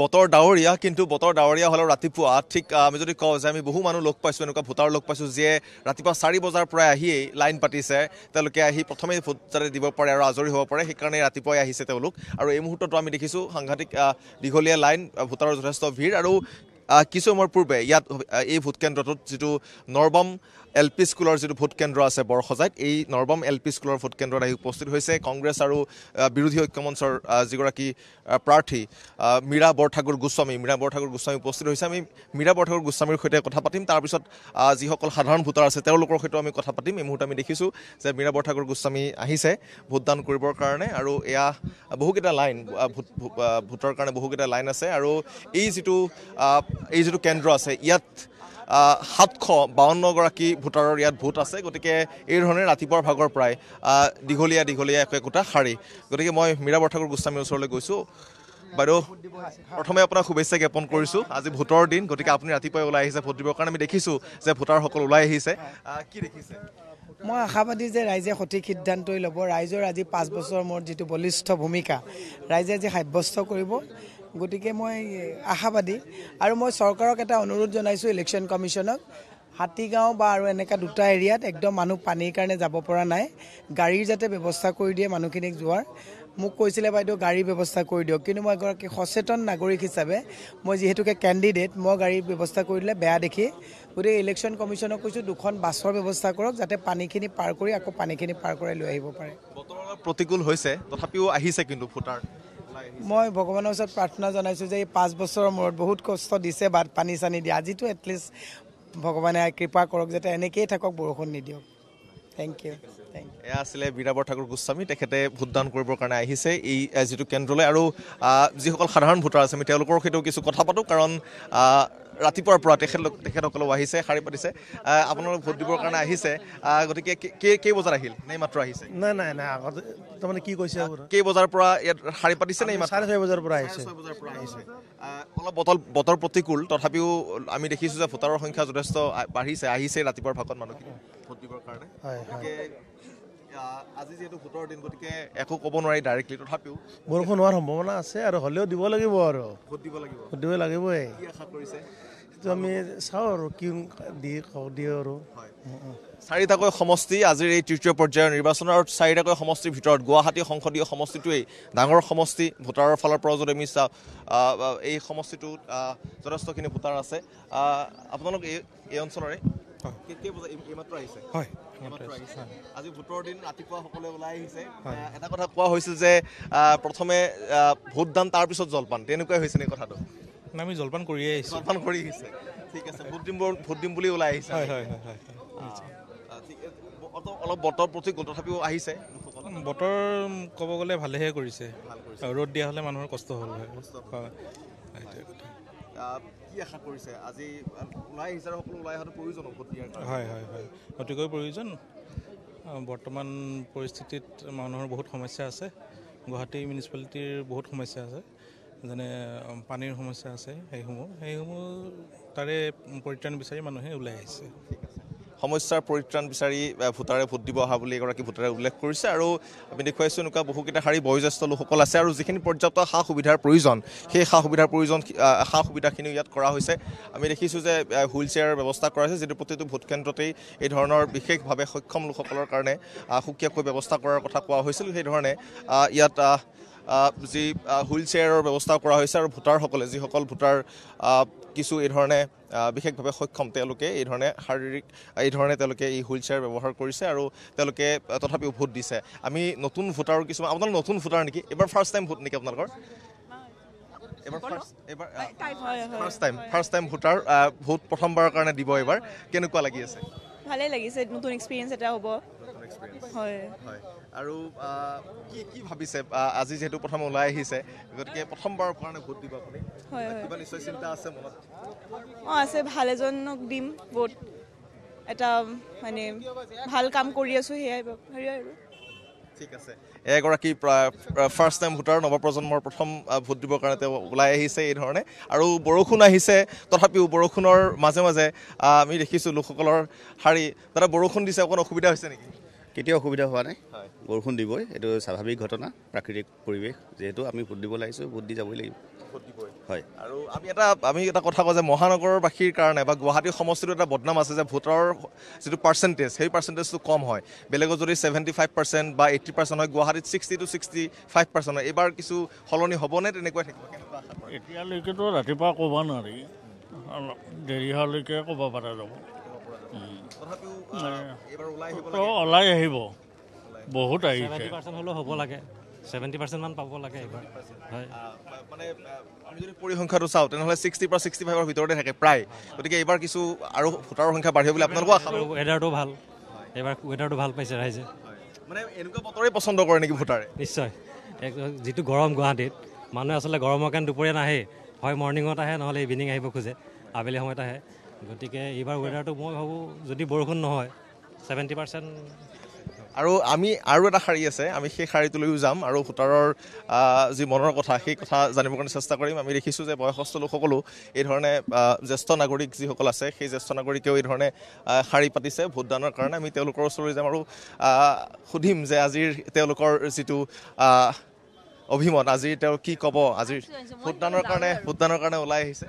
বতৰ ডাৱৰীয়া কিন্তু বতৰ ডাৱৰীয়া হ'লেও ৰাতিপুৱা ঠিক আমি যদি কওঁ যে আমি বহু মানুহ লগ পাইছোঁ এনেকুৱা ভোটাৰ লগ পাইছোঁ যিয়ে ৰাতিপুৱা 4 বজাৰ পৰাই আহিয়েই লাইন পাতিছে তেওঁলোকে আহি প্ৰথমেই ভোট যাতে দিব পাৰে আৰু আজৰি হ'ব পাৰে সেইকাৰণে ৰাতিপুৱাই আহিছে তেওঁলোক আৰু এই মুহূৰ্ততো আমি দেখিছোঁ সাংঘাতিক দীঘলীয়া লাইন ভোটাৰৰ যথেষ্ট ভিৰ আৰু কিছু সময়ৰ পূৰ্বে ইয়াত এই ভোট কেন্দ্ৰটোত যিটো নৰবাম LP স্কুলৰ যিটো ভোট কেন্দ্ৰ আছে বৰসজাইত এই নৰবাম LP স্কুলৰ ভোট কেন্দ্ৰত আহি উপস্থিত হৈছে কংগ্ৰেছ আৰু বিৰোধী ঐক্যমঞ্চৰ যিগৰাকী প্ৰাৰ্থী মীৰা বৰঠাকুৰ গোস্বামী উপস্থিত হৈছে আমি মীৰা বৰঠাকুৰ গোস্বামীৰ সৈতে কথা পাতিম তাৰপিছত যিসকল সাধাৰণ ভোটাৰ আছে তেওঁলোকৰ সৈতে আমি কথা পাতিম এই মুহূৰ্তত আমি দেখিছোঁ যে মীৰা বৰঠাকুৰ গোস্বামী আহিছে ভোটদান কৰিবৰ কাৰণে আৰু এয়া বহুকেইটা লাইন ভোটৰ কাৰণে বহুকেইটা লাইন আছে আৰু এই যিটো কেন্দ্ৰ আছে ইয়াত 752গৰাকী ভোটাৰৰ ইয়াত ভোট আছে গতিকে এই ধৰণে ৰাতিপুৱাৰ ভাগৰ পৰাই দীঘলীয়া একোটা শাৰী গতিকে মই মীৰা বৰঠাকুৰ গোস্বামীৰ ওচৰলৈ গৈছোঁ বাইদেউ প্ৰথমে আপোনাক শুভেচ্ছা জ্ঞাপন কৰিছোঁ আজি ভোটৰ দিন গতিকে আপুনি ৰাতিপুৱাই ওলাই আহিছে ভোট দিবৰ কাৰণে আমি দেখিছোঁ যে ভোটাৰসকল ওলাই আহিছে কি দেখিছে মই আশাবাদী যে ৰাইজে সঠিক সিদ্ধান্তই ল'ব ৰাইজৰ আজি 5 বছৰৰ মূৰত যিটো বলিষ্ঠ ভূমিকা ৰাইজে আজি সাব্যস্ত কৰিব গতিকে মই আশাবাদী আৰু মই চৰকাৰক এটা অনুৰোধ জনাইছোঁ ইলেকশ্যন কমিশ্যনক হাতীগাঁও বা আৰু এনেকা দুটা এৰিয়াত একদম মানুহ পানীৰ কাৰণে যাব পৰা নাই গাড়ীৰ যাতে ব্যৱস্থা কৰি দিয়ে মানুহখিনিক যোৱাৰ মোক কৈছিলে বাইদেউ গাড়ীৰ ব্যৱস্থা কৰি দিয়ক কিন্তু মই এগৰাকী সচেতন নাগৰিক হিচাপে মই যিহেতুকে কেণ্ডিডেট মই গাড়ীৰ ব্যৱস্থা কৰি দিলে বেয়া দেখি গতিকে ইলেকশ্যন কমিশ্যনক কৈছোঁ 2খন বাছৰ ব্যৱস্থা কৰক যাতে পানীখিনি পাৰ কৰি আকৌ পানীখিনি পাৰ কৰাই লৈ আহিব পাৰে বতৰ প্ৰতিকূল হৈছে তথাপিও আহিছে কিন্তু ভোটাৰ মই ভগৱানৰ ওচৰত প্ৰাৰ্থনা জনাইছোঁ যে এই 5 বছৰৰ মূৰত বহুত কষ্ট দিছে বাট পানী চানী দিয়ে আজিতো এটলিষ্ট ভগৱানে কৃপা কৰক যাতে এনেকেই থাকক বৰষুণ নিদিয়ক থেংক ইউ এয়া আছিলে মীৰা বৰঠাকুৰ গোস্বামী তেখেতে ভোটদান কৰিবৰ কাৰণে আহিছে এই যিটো কেন্দ্ৰলৈ আৰু যিসকল সাধাৰণ ভোটাৰ আছে আমি তেওঁলোকৰ সৈতেও কিছু কথা পাতোঁ কাৰণ ৰাতিপুৱাৰ পৰা তেখেতসকলেও আহিছে শাৰী পাতিছে আপোনালোক ভোট দিবৰ কাৰণে আহিছে গতিকে কেই বজাত আহিল নে মাত্ৰ আহিছে নাই আগতে তাৰমানে কি কৈছে কেই বজাৰ পৰা ইয়াত শাৰী পাতিছে নে 6:30 বজাৰ পৰা আহিছে অলপ বতৰ প্ৰতিকূল তথাপিও আমি দেখিছোঁ যে ভোটাৰৰ সংখ্যা যথেষ্ট বাঢ়িছে আহিছে ৰাতিপুৱাৰ ভাগত মানুহখিনি ভোট দিবৰ কাৰণে আজি যিহেতু ভোটৰ দিন গতিকে একো ক'ব নোৱাৰি ডাইৰেক্টলি তথাপিও বৰষুণ হোৱাৰ সম্ভাৱনা আছে আৰু হ'লেও দিব লাগিব আৰু ভোট দিব লাগিবই কি আশা কৰিছে সেইটো আমি চাওঁ আৰু কি দিয়ে আৰু 4টাকৈ সমষ্টি আজিৰ এই তৃতীয় পৰ্যায়ৰ নিৰ্বাচনৰ 4টাকৈ সমষ্টিৰ ভিতৰত গুৱাহাটী সংসদীয় সমষ্টিটোৱেই ডাঙৰ সমষ্টি ভোটাৰৰ ফালৰ পৰা যদি আমি চাওঁ এই সমষ্টিটোত যথেষ্টখিনি ভোটাৰ আছে আপোনালোক এই অঞ্চলৰে এইমাত্ৰ আহিছে হয় আজি ভোটৰ দিন ৰাতিপুৱা সকলোৱে ওলাই আহিছে এটা কথা কোৱা হৈছিল যে প্ৰথমে ভোটদান তাৰপিছত জলপান তেনেকুৱাই হৈছে নে কথাটো আমি জলপান কৰিয়ে আহিছে ঠিক আছে ভোট দিম বুলি ওলাই আহিছে অলপ বতৰ প্ৰতিকূল তথাপিও আহিছে বতৰ ক'ব গ'লে ভালেহে কৰিছে ৰ'দ দিয়া হ'লে মানুহৰ কষ্ট হ'ল হয় কি আশা কৰিছে আজি ওলাই আহিছে সকলো ওলাই অহাটো প্ৰয়োজন ভোট দিয়াৰ হয় অতিকৈ প্ৰয়োজন বৰ্তমান পৰিস্থিতিত মানুহৰ বহুত সমস্যা আছে গুৱাহাটী মিউনিচিপালিটিৰ বহুত সমস্যা আছে যেনে পানীৰ সমস্যা আছে সেইসমূহ তাৰে পৰিত্ৰাণ বিচাৰি মানুহে ওলাই আহিছে সমস্যাৰ পৰিত্ৰাণ বিচাৰি ভোটাৰে ভোট দিব অহা বুলি এগৰাকী ভোটাৰে উল্লেখ কৰিছে আৰু আমি দেখুৱাইছোঁ এনেকুৱা বহুকেইটা শাৰী বয়োজ্যেষ্ঠ লোকসকল আছে আৰু যিখিনি পৰ্যাপ্ত সা সুবিধাৰ প্ৰয়োজন সেই সা সুবিধাখিনি ইয়াত কৰা হৈছে আমি দেখিছোঁ যে হুইল চেয়াৰৰ ব্যৱস্থা কৰা হৈছে যিটো প্ৰতিটো ভোট কেন্দ্ৰতেই এই ধৰণৰ বিশেষভাৱে সক্ষম লোকসকলৰ কাৰণে সুকীয়াকৈ ব্যৱস্থা কৰাৰ কথা কোৱা হৈছিল সেইধৰণে ইয়াত যি হুইল চেয়াৰৰ ব্যৱস্থা কৰা হৈছে আৰু ভোটাৰসকলে যিসকল ভোটাৰ কিছু এই ধৰণে বিশেষভাৱে সক্ষম তেওঁলোকে এই ধৰণে তেওঁলোকে এই হুইল চেয়াৰ ব্যৱহাৰ কৰিছে আৰু তেওঁলোকে তথাপিও ভোট দিছে আমি নতুন ভোটাৰৰ কিছুমান আপোনালোক নতুন ভোটাৰ নেকি এবাৰ ফাৰ্ষ্ট টাইম ভোট নেকি আপোনালোকৰ ফাৰ্ষ্ট টাইম ভোটাৰ ভোট প্ৰথমবাৰৰ কাৰণে দিব এবাৰ কেনেকুৱা লাগি আছে ভালেই লাগিছে নতুন এক্সপিৰিয়েঞ্চ এটা হ'ব হয় আৰু কি ভাবিছে আজি যিহেতু প্ৰথম ওলাই আহিছে গতিকে প্ৰথমবাৰৰ কাৰণে ভোট দিব আপুনি কিবা নিশ্চয় চিন্তা আছে মনত আছে ভাল এজনক দিম ভোট এটা মানে ভাল কাম কৰি আছোঁ সেয়াই আৰু ঠিক আছে এগৰাকী ফাৰ্ষ্ট টাইম ভোটাৰ নৱপ্ৰজন্মৰ প্ৰথম ভোট দিবৰ কাৰণে তেওঁ ওলাই আহিছে এই ধৰণে আৰু বৰষুণ আহিছে তথাপিও বৰষুণৰ মাজে মাজে আমি দেখিছোঁ লোকসকলৰ শাৰী তাতে বৰষুণ দিছে অকণ অসুবিধা হৈছে নেকি কেতিয়াও অসুবিধা হোৱা নাই বৰষুণ দিবই এইটো স্বাভাৱিক ঘটনা প্ৰাকৃতিক পৰিৱেশ যিহেতু আমি ভোট দিবলৈ আহিছোঁ ভোট দি যাবই লাগিব হয় আৰু আমি এটা কথা কওঁ যে মহানগৰবাসীৰ কাৰণে বা গুৱাহাটী সমষ্টিটো এটা বদনাম আছে যে ভোটাৰৰ যিটো পাৰ্চেণ্টেজ সেই পাৰ্চেণ্টেজটো কম হয় বেলেগত যদি 75% বা 80% হয় গুৱাহাটীত 60 to 65% হয় এইবাৰ কিছু সলনি হ'বনে তেনেকুৱা থাকিব কেনেকুৱা আশা কৰে এতিয়ালৈকেতো ৰাতিপুৱা ক'ব নোৱাৰি অলপ দেৰি হোৱালৈকে ক'ব পৰা যাব তথাপিও এইবাৰ ওলাই আহিব বহুত আহিছে 70% হ'লেও হ'ব লাগে 70% মান পাব লাগে এইবাৰ হয় মানে আমি যদি পৰিসংখ্যাটো চাওঁ তেনেহ'লে 60 পৰা 65ৰ ভিতৰতে থাকে প্ৰায় গতিকে এইবাৰ কিছু আৰু ভোটাৰৰ সংখ্যা বাঢ়িব বুলি আপোনালোকৰ আশা ৱেডাৰটো ভাল এইবাৰ ৱেডাৰটো ভাল পাইছে ৰাইজে মানে এনেকুৱা বতৰে পচন্দ কৰে নেকি ভোটাৰে নিশ্চয় যিটো গৰম গুৱাহাটীত মানুহে আচলতে গৰমৰ কাৰণে দুপৰীয়া নাহে হয় মৰ্ণিঙত আহে নহ'লে ইভিনিং আহিব খোজে আবেলি সময়ত আহে গতিকে এইবাৰ ৱেডাৰটো মই ভাবোঁ যদি বৰষুণ নহয় 70% আৰু আমি আৰু এটা শাৰী আছে আমি সেই শাৰীটোলৈও যাম আৰু ভোটাৰৰ যি মনৰ কথা সেই কথা জানিবৰ কাৰণে চেষ্টা কৰিম আমি দেখিছোঁ যে বয়সস্থ লোকসকলো এই ধৰণে জ্যেষ্ঠ নাগৰিক যিসকল আছে সেই জ্যেষ্ঠ নাগৰিকেও এই ধৰণে শাৰী পাতিছে ভোটদানৰ কাৰণে আমি তেওঁলোকৰ ওচৰলৈ যাম আৰু সুধিম যে আজিৰ তেওঁলোকৰ যিটো অভিমত আজিৰ তেওঁ কি ক'ব আজিৰ ভোটদানৰ কাৰণে ওলাই আহিছে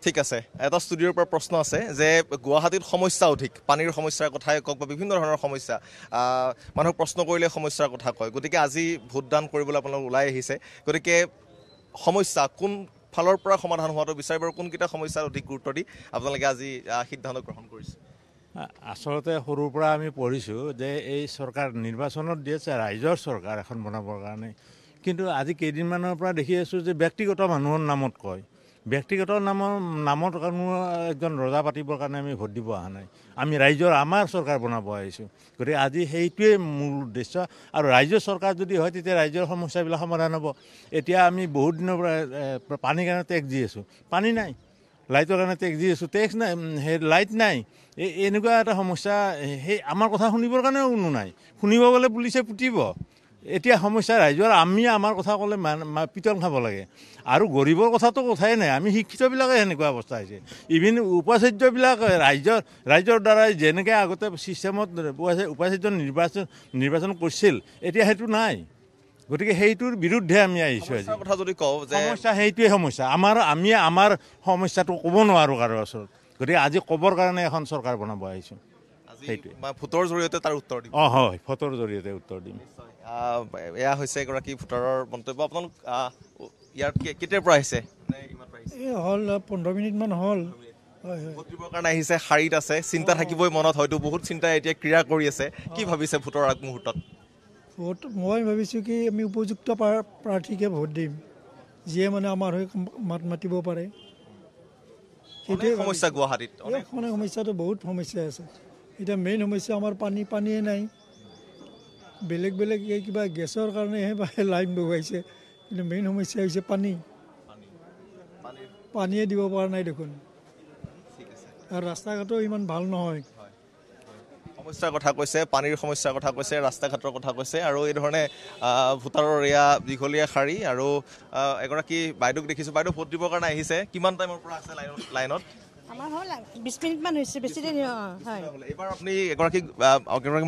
ঠিক আছে এটা ষ্টুডিঅ'ৰ পৰা প্ৰশ্ন আছে যে গুৱাহাটীত সমস্যা অধিক পানীৰ সমস্যাৰ কথাই কওক বা বিভিন্ন ধৰণৰ সমস্যা মানুহক প্ৰশ্ন কৰিলে সমস্যাৰ কথা কয় গতিকে আজি ভোটদান কৰিবলৈ আপোনালোক ওলাই আহিছে গতিকে সমস্যা কোন ফালৰ পৰা সমাধান হোৱাটো বিচাৰিব আৰু কোনকেইটা সমস্যাত অধিক গুৰুত্ব দি আপোনালোকে আজি সিদ্ধান্ত গ্ৰহণ কৰিছে আচলতে সৰুৰ পৰা আমি পঢ়িছোঁ যে এই চৰকাৰ নিৰ্বাচনত দিছে ৰাইজৰ চৰকাৰ এখন বনাবৰ কাৰণে কিন্তু আজি কেইদিনমানৰ পৰা দেখি আছোঁ যে ব্যক্তিগত মানুহৰ নামত কয় ব্যক্তিগত নামত কোনো এজন ৰজা পাতিবৰ কাৰণে আমি ভোট দিব অহা নাই আমি ৰাইজৰ আমাৰ চৰকাৰ বনাব আহিছোঁ গতিকে আজি সেইটোৱে মূল উদ্দেশ্য আৰু ৰাইজৰ চৰকাৰ যদি হয় তেতিয়া ৰাইজৰ সমস্যাবিলাক সমাধান হ'ব এতিয়া আমি বহুত দিনৰ পৰা পানীৰ কাৰণে টেক্স দি আছোঁ পানী নাই লাইটৰ কাৰণে টেক্স দি আছোঁ টেক্স নাই সেই লাইট নাই এনেকুৱা এটা সমস্যা সেই আমাৰ কথা শুনিবৰ কাৰণেও কোনো নাই শুনিব গ'লে পুলিচে পুতিব এতিয়া সমস্যা ৰাইজৰ আমি আমাৰ কথা ক'লে পিটন খাব লাগে আৰু গৰীবৰ কথাটো কথাই নাই আমি শিক্ষিতবিলাকে সেনেকুৱা অৱস্থা হৈছে ইভিন উপাচাৰ্যবিলাক ৰাইজৰ দ্বাৰাই যেনেকৈ আগতে ছিষ্টেমত উপাচাৰ্য নিৰ্বাচন কৰিছিল এতিয়া সেইটো নাই গতিকে সেইটোৰ বিৰুদ্ধে আমি আহিছোঁ আজি কথা যদি কওঁ যে সমস্যা সেইটোৱে সমস্যা আমি আমাৰ সমস্যাটো ক'ব নোৱাৰোঁ কাৰো ওচৰত গতিকে আজি ক'বৰ কাৰণে এখন চৰকাৰ বনাব আহিছোঁ সেইটোৱে ভোটৰ জৰিয়তে তাৰ উত্তৰ দিম হয় ভোটৰ জৰিয়তে উত্তৰ দিম এয়া হৈছে এগৰাকী ভোটাৰৰ মন্তব্য আপোনালোক ইয়াত কেতিয়াৰ পৰা আহিছে হ'ল 15 মিনিটমান হ'ল ভোট দিবৰ কাৰণে আহিছে শাৰীত আছে চিন্তা থাকিবই মনত হয়তো বহুত চিন্তাই এতিয়া ক্ৰিয়া কৰি আছে কি ভাবিছে ভোটৰ আগমুহূৰ্তত ভোট মই ভাবিছোঁ কি আমি উপযুক্ত প্ৰাৰ্থীকে ভোট দিম যিয়ে মানে আমাৰ হৈ মাত মাতিব পাৰে সেইটোৱে সমস্যা গুৱাহাটীত অনেক সমস্যাটো বহুত সমস্যা আছে এতিয়া মেইন সমস্যা আমাৰ পানীয়ে নাই বেলেগ কিবা গেছৰ কাৰণেহে লাইন বহুৱাইছে কিন্তু মেইন সমস্যা হৈছে পানীয়ে দিব পৰা নাই দেখোন আৰু ৰাস্তা ঘাটো ইমান ভাল নহয় সমস্যাৰ কথা কৈছে পানীৰ সমস্যাৰ কথা কৈছে ৰাস্তা ঘাটৰ কথা কৈছে আৰু এই ধৰণে ভোটাৰৰ এয়া দীঘলীয়া শাৰী আৰু এগৰাকী বাইদেউক দেখিছোঁ বাইদেউ ভোট দিবৰ কাৰণে আহিছে কিমান টাইমৰ পৰা আছে লাইনত আমাৰ হ'ল 20 মিনিটমান হৈছে বেছি দেৰি হয় এইবাৰ আপুনি এগৰাকী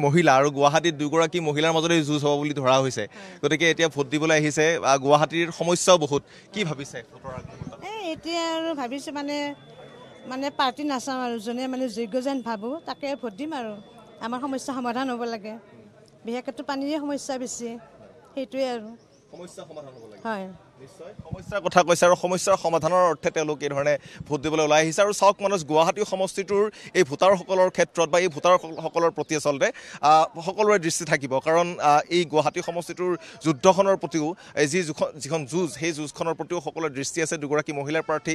মহিলা আৰু গুৱাহাটীত দুগৰাকী মহিলাৰ মাজতে যুঁজ হ'ব বুলি ধৰা হৈছে গতিকে এতিয়া ভোট দিবলৈ আহিছে গুৱাহাটীৰ সমস্যাও বহুত কি ভাবিছে এতিয়া আৰু ভাবিছোঁ মানে পাৰ্টি নাচাওঁ আৰু যোনে মানে যোগ্য যেন ভাবোঁ তাকে ভোট দিম আৰু আমাৰ সমস্যা সমাধান হ'ব লাগে বিশেষকৈ পানীৰে সমস্যা বেছি সেইটোৱে আৰু সমস্যা সমাধান হ'ব লাগে হয় সমস্যাৰ কথা কৈছে আৰু সমস্যাৰ সমাধানৰ অৰ্থে তেওঁলোক এই ধৰণে ভোট দিবলৈ ওলাই আহিছে আৰু চাওক মানুহ গুৱাহাটী সমষ্টিটোৰ এই ভোটাৰসকলৰ ক্ষেত্ৰত বা এই ভোটাৰসকলৰ প্ৰতি আচলতে সকলোৰে দৃষ্টি থাকিব কাৰণ এই গুৱাহাটী সমষ্টিটোৰ যুদ্ধখনৰ প্ৰতিও যিখন যুঁজ সেই যুঁজখনৰ প্ৰতিও সকলোৰে দৃষ্টি আছে দুগৰাকী মহিলাৰ প্ৰাৰ্থী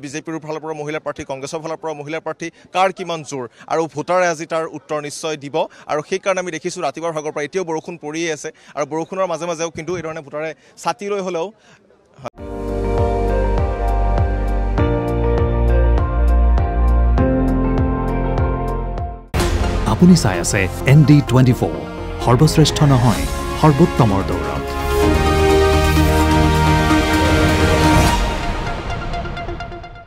বিজেপিৰ ফালৰ পৰা মহিলা প্ৰাৰ্থী কংগ্ৰেছৰ ফালৰ পৰা মহিলা প্ৰাৰ্থী কাৰ কিমান জোৰ আৰু ভোটাৰে আজি তাৰ উত্তৰ নিশ্চয় দিব আৰু সেইকাৰণে আমি দেখিছোঁ ৰাতিপুৱাৰ ভাগৰ পৰা এতিয়াও বৰষুণ পৰিয়ে আছে আৰু বৰষুণৰ মাজে মাজেও কিন্তু এই ধৰণে ভোটাৰে ছাতি লৈ হ'লেও আপুনি চাই আছে ND24 সৰ্বশ্ৰেষ্ঠ নহয় সৰ্বোত্তমৰ দৌৰ